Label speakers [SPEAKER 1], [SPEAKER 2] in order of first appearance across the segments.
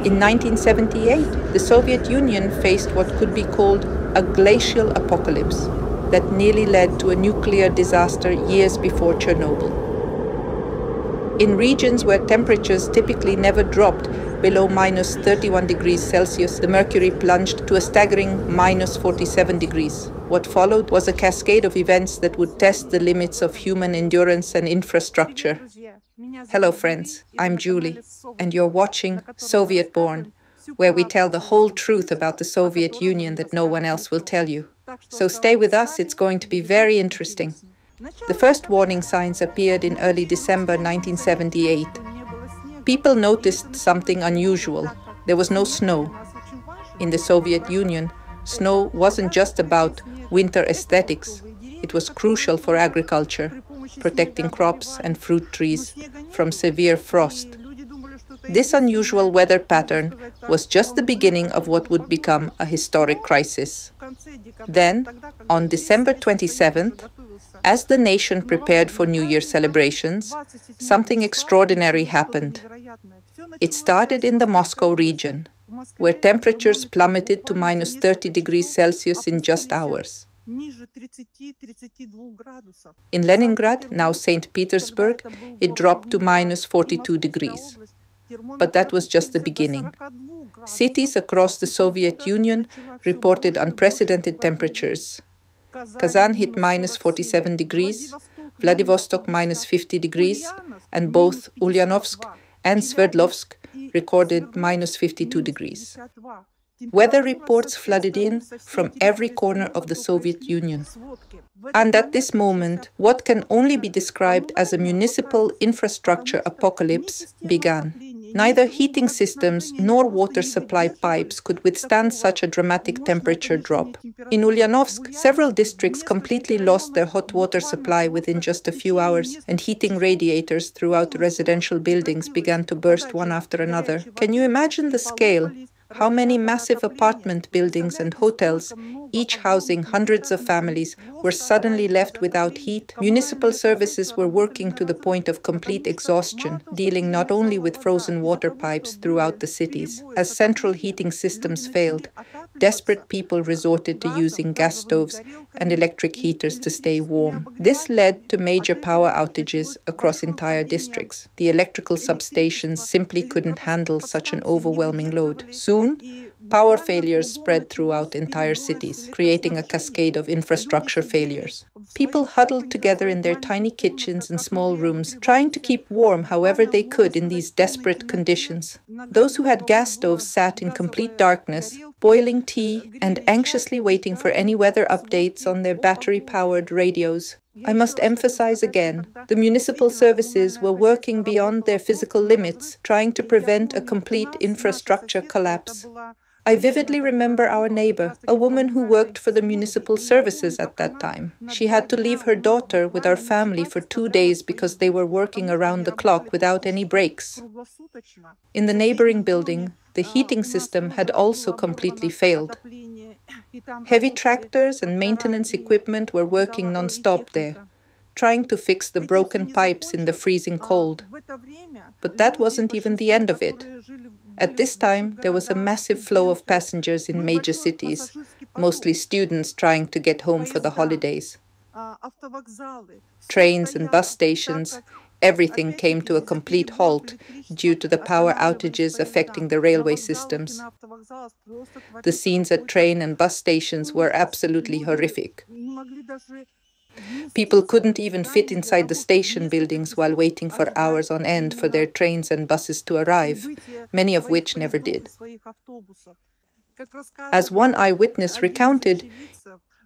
[SPEAKER 1] In 1978, the Soviet Union faced what could be called a glacial apocalypse that nearly led to a nuclear disaster years before Chernobyl. In regions where temperatures typically never dropped below minus 31 degrees Celsius, the mercury plunged to a staggering minus 47 degrees. What followed was a cascade of events that would test the limits of human endurance and infrastructure. Hello friends, I'm Julie, and you're watching Soviet Born, where we tell the whole truth about the Soviet Union that no one else will tell you. So stay with us, it's going to be very interesting. The first warning signs appeared in early December 1978. People noticed something unusual. There was no snow. In the Soviet Union, snow wasn't just about winter aesthetics. It was crucial for agriculture, protecting crops and fruit trees from severe frost. This unusual weather pattern was just the beginning of what would become a historic crisis. Then, on December 27th, as the nation prepared for New Year celebrations, something extraordinary happened. It started in the Moscow region, where temperatures plummeted to minus 30 degrees Celsius in just hours. In Leningrad, now St. Petersburg, it dropped to minus 42 degrees. But that was just the beginning. Cities across the Soviet Union reported unprecedented temperatures. Kazan hit minus 47 degrees, Vladivostok minus 50 degrees, and both Ulyanovsk and Sverdlovsk recorded minus 52 degrees. Weather reports flooded in from every corner of the Soviet Union. And at this moment, what can only be described as a municipal infrastructure apocalypse began. Neither heating systems nor water supply pipes could withstand such a dramatic temperature drop. In Ulyanovsk, several districts completely lost their hot water supply within just a few hours, and heating radiators throughout residential buildings began to burst one after another. Can you imagine the scale? How many massive apartment buildings and hotels, each housing hundreds of families, were suddenly left without heat? Municipal services were working to the point of complete exhaustion, dealing not only with frozen water pipes throughout the cities. As central heating systems failed, desperate people resorted to using gas stoves and electric heaters to stay warm. This led to major power outages across entire districts. The electrical substations simply couldn't handle such an overwhelming load. Soon, power failures spread throughout entire cities, creating a cascade of infrastructure failures. People huddled together in their tiny kitchens and small rooms, trying to keep warm however they could in these desperate conditions. Those who had gas stoves sat in complete darkness, boiling tea and anxiously waiting for any weather updates on their battery-powered radios. I must emphasize again, the municipal services were working beyond their physical limits, trying to prevent a complete infrastructure collapse. I vividly remember our neighbor, a woman who worked for the municipal services at that time. She had to leave her daughter with our family for 2 days because they were working around the clock without any breaks. In the neighboring building, the heating system had also completely failed. Heavy tractors and maintenance equipment were working non-stop there, trying to fix the broken pipes in the freezing cold. But that wasn't even the end of it. At this time, there was a massive flow of passengers in major cities, mostly students trying to get home for the holidays. Trains and bus stations, everything came to a complete halt due to the power outages affecting the railway systems. The scenes at train and bus stations were absolutely horrific. People couldn't even fit inside the station buildings while waiting for hours on end for their trains and buses to arrive, many of which never did. As one eyewitness recounted,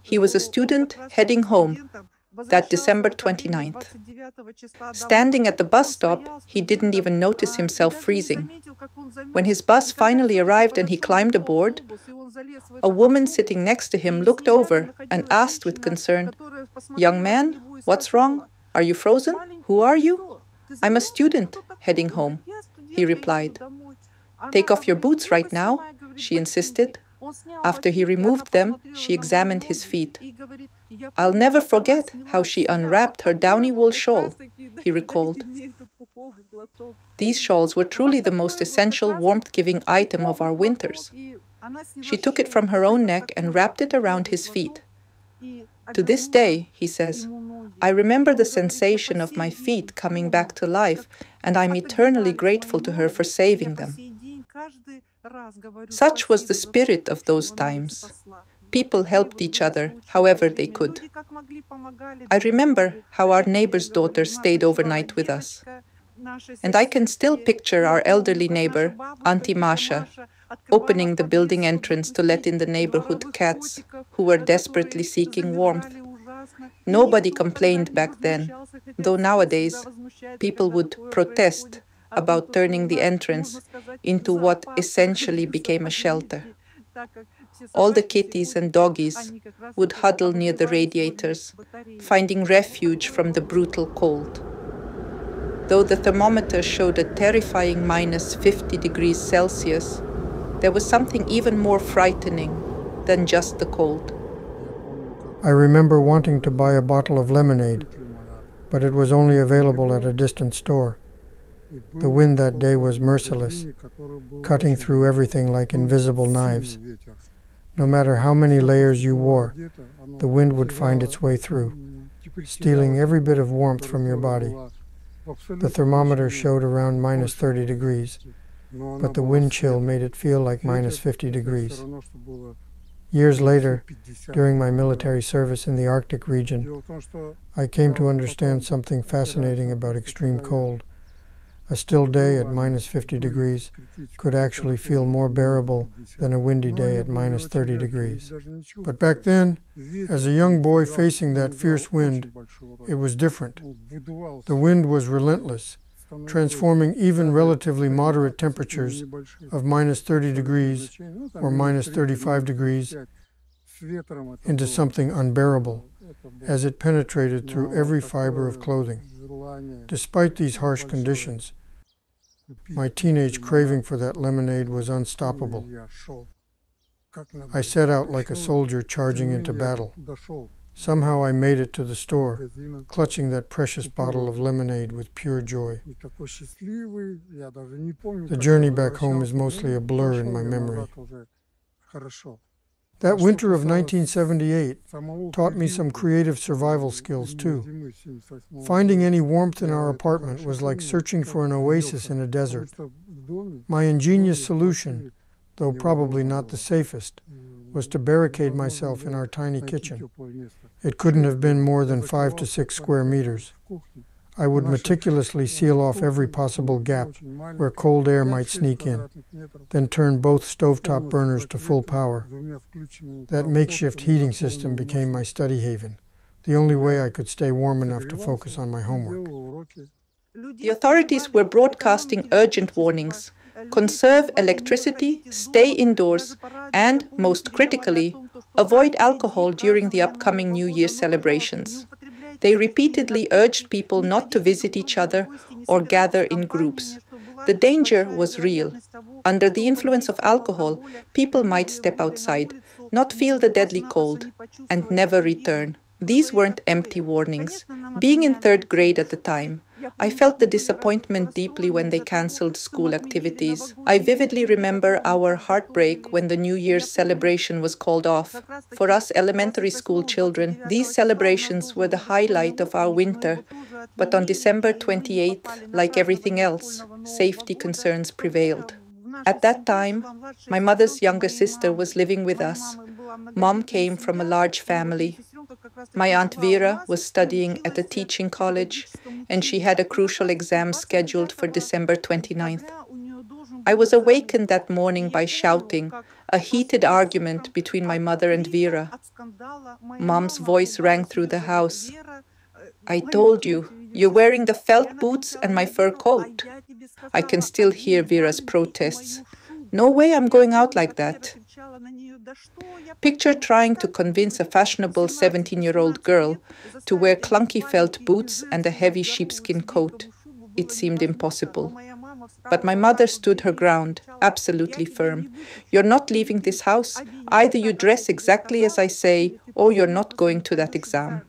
[SPEAKER 1] he was a student heading home that December 29th. Standing at the bus stop, he didn't even notice himself freezing. When his bus finally arrived and he climbed aboard, a woman sitting next to him looked over and asked with concern, "Young man, what's wrong? Are you frozen? Who are you?" "I'm a student heading home," he replied. "Take off your boots right now," she insisted. After he removed them, she examined his feet. "I'll never forget how she unwrapped her downy wool shawl," he recalled. These shawls were truly the most essential warmth-giving item of our winters. She took it from her own neck and wrapped it around his feet. To this day, he says, I remember the sensation of my feet coming back to life, and I'm eternally grateful to her for saving them. Such was the spirit of those times. People helped each other however they could. I remember how our neighbor's daughter stayed overnight with us. And I can still picture our elderly neighbor, Auntie Masha, opening the building entrance to let in the neighborhood cats who were desperately seeking warmth. Nobody complained back then, though nowadays people would protest about turning the entrance into what essentially became a shelter. All the kitties and doggies would huddle near the radiators, finding refuge from the brutal cold. Though the thermometer showed a terrifying minus 50 degrees Celsius, there was something even more frightening than just the cold.
[SPEAKER 2] I remember wanting to buy a bottle of lemonade, but it was only available at a distant store. The wind that day was merciless, cutting through everything like invisible knives. No matter how many layers you wore, the wind would find its way through, stealing every bit of warmth from your body. The thermometer showed around minus 30 degrees, but the wind chill made it feel like minus 50 degrees. Years later, during my military service in the Arctic region, I came to understand something fascinating about extreme cold. A still day at minus 50 degrees could actually feel more bearable than a windy day at minus 30 degrees. But back then, as a young boy facing that fierce wind, it was different. The wind was relentless, transforming even relatively moderate temperatures of minus 30 degrees or minus 35 degrees into something unbearable, as it penetrated through every fiber of clothing. Despite these harsh conditions, my teenage craving for that lemonade was unstoppable. I set out like a soldier charging into battle. Somehow I made it to the store, clutching that precious bottle of lemonade with pure joy. The journey back home is mostly a blur in my memory. That winter of 1978 taught me some creative survival skills too. Finding any warmth in our apartment was like searching for an oasis in a desert. My ingenious solution, though probably not the safest, was to barricade myself in our tiny kitchen. It couldn't have been more than 5 to 6 square meters. I would meticulously seal off every possible gap where cold air might sneak in, then turn both stovetop burners to full power. That makeshift heating system became my study haven, the only way I could stay warm enough to focus on my homework.
[SPEAKER 1] The authorities were broadcasting urgent warnings: conserve electricity, stay indoors, and, most critically, avoid alcohol during the upcoming New Year celebrations. They repeatedly urged people not to visit each other or gather in groups. The danger was real. Under the influence of alcohol, people might step outside, not feel the deadly cold, and never return. These weren't empty warnings. Being in third grade at the time, I felt the disappointment deeply when they cancelled school activities. I vividly remember our heartbreak when the New Year's celebration was called off. For us elementary school children, these celebrations were the highlight of our winter. But on December 28th, like everything else, safety concerns prevailed. At that time, my mother's younger sister was living with us. Mom came from a large family. My Aunt Vera was studying at a teaching college, and she had a crucial exam scheduled for December 29th. I was awakened that morning by shouting, a heated argument between my mother and Vera. Mom's voice rang through the house. I told you, you're wearing the felt boots and my fur coat. I can still hear Vera's protests. No way I'm going out like that. Picture trying to convince a fashionable 17-year-old girl to wear clunky felt boots and a heavy sheepskin coat. It seemed impossible. But my mother stood her ground, absolutely firm. You're not leaving this house. Either you dress exactly as I say, or you're not going to that exam.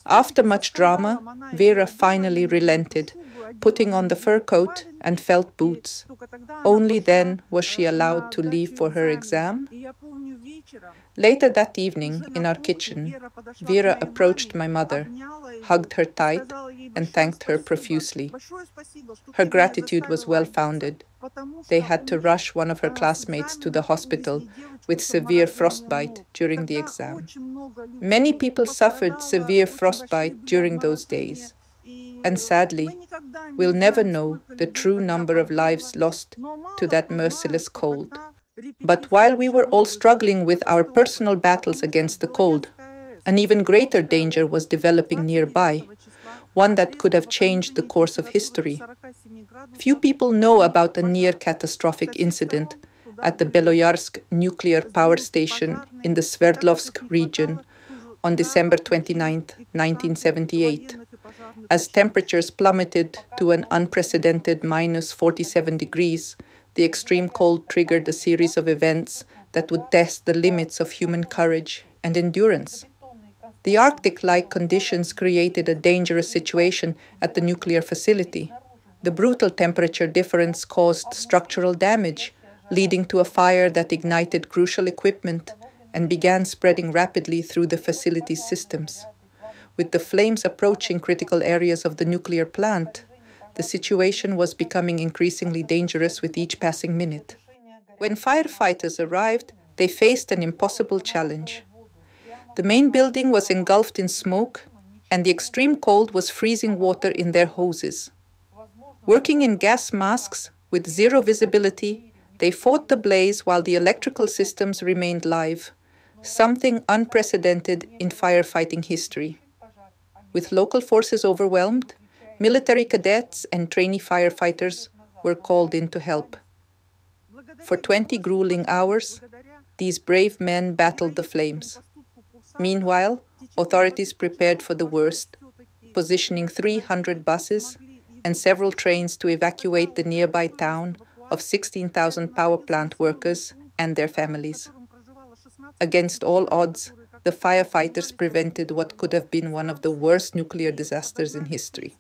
[SPEAKER 1] After much drama, Vera finally relented, putting on the fur coat and felt boots. Only then was she allowed to leave for her exam. Later that evening, in our kitchen, Vera approached my mother, hugged her tight, and thanked her profusely. Her gratitude was well-founded. They had to rush one of her classmates to the hospital with severe frostbite during the exam. Many people suffered severe frostbite during those days, and sadly, we'll never know the true number of lives lost to that merciless cold. But while we were all struggling with our personal battles against the cold, an even greater danger was developing nearby, one that could have changed the course of history. Few people know about a near-catastrophic incident at the Beloyarsk Nuclear Power Station in the Sverdlovsk region on December 29, 1978, as temperatures plummeted to an unprecedented minus 47 degrees. The extreme cold triggered a series of events that would test the limits of human courage and endurance. The Arctic-like conditions created a dangerous situation at the nuclear facility. The brutal temperature difference caused structural damage, leading to a fire that ignited crucial equipment and began spreading rapidly through the facility's systems. With the flames approaching critical areas of the nuclear plant, the situation was becoming increasingly dangerous with each passing minute. When firefighters arrived, they faced an impossible challenge. The main building was engulfed in smoke, and the extreme cold was freezing water in their hoses. Working in gas masks with zero visibility, they fought the blaze while the electrical systems remained live, something unprecedented in firefighting history. With local forces overwhelmed, military cadets and trainee firefighters were called in to help. For 20 grueling hours, these brave men battled the flames. Meanwhile, authorities prepared for the worst, positioning 300 buses and several trains to evacuate the nearby town of 16,000 power plant workers and their families. Against all odds, the firefighters prevented what could have been one of the worst nuclear disasters in history.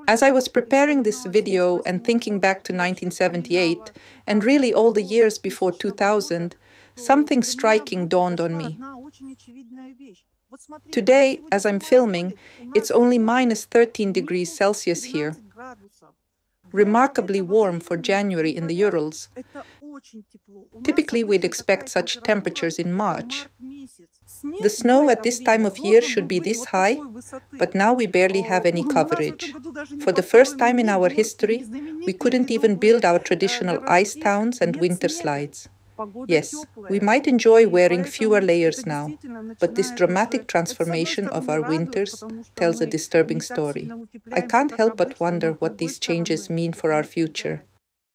[SPEAKER 1] As I was preparing this video and thinking back to 1978, and really all the years before 2000, something striking dawned on me. Today, as I'm filming, it's only minus 13 degrees Celsius here, remarkably warm for January in the Urals. Typically, we'd expect such temperatures in March. The snow at this time of year should be this high, but now we barely have any coverage. For the first time in our history, we couldn't even build our traditional ice towns and winter slides. Yes, we might enjoy wearing fewer layers now, but this dramatic transformation of our winters tells a disturbing story. I can't help but wonder what these changes mean for our future.